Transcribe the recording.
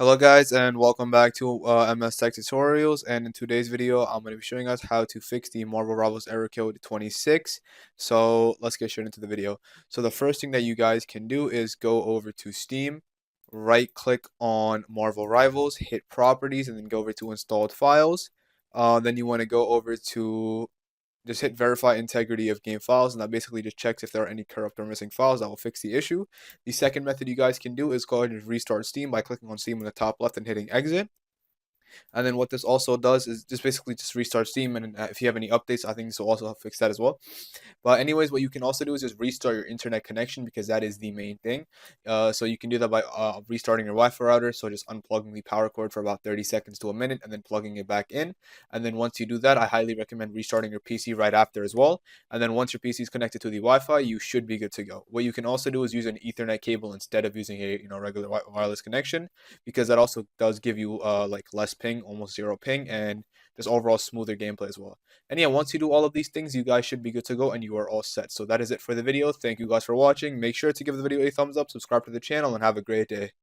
Hello guys and welcome back to MS Tech Tutorials, and in today's video I'm going to be showing us how to fix the Marvel Rivals error code 26. So let's get straight into the video. So the first thing that you guys can do is go over to Steam, right click on Marvel Rivals, hit properties, and then go over to installed files. Then you want to go over to just hit verify integrity of game files, and that basically just checks if there are any corrupt or missing files. That will fix the issue. The second method you guys can do is go ahead and restart Steam by clicking on Steam in the top left and hitting exit. And then what this also does is just basically just restart Steam, and if you have any updates, I think this will also help fix that as well. But anyways, what you can also do is just restart your internet connection, because that is the main thing. So you can do that by restarting your Wi-Fi router. So just unplugging the power cord for about 30 seconds to a minute and then plugging it back in. And then once you do that, I highly recommend restarting your PC right after as well. And then once your PC is connected to the Wi-Fi, you should be good to go. What you can also do is use an Ethernet cable instead of using a regular wireless connection, because that also does give you like less ping, almost zero ping, and just overall smoother gameplay as well. And yeah, once you do all of these things, you guys should be good to go and you are all set. So that is it for the video. Thank you guys for watching. Make sure to give the video a thumbs up, subscribe to the channel, and have a great day.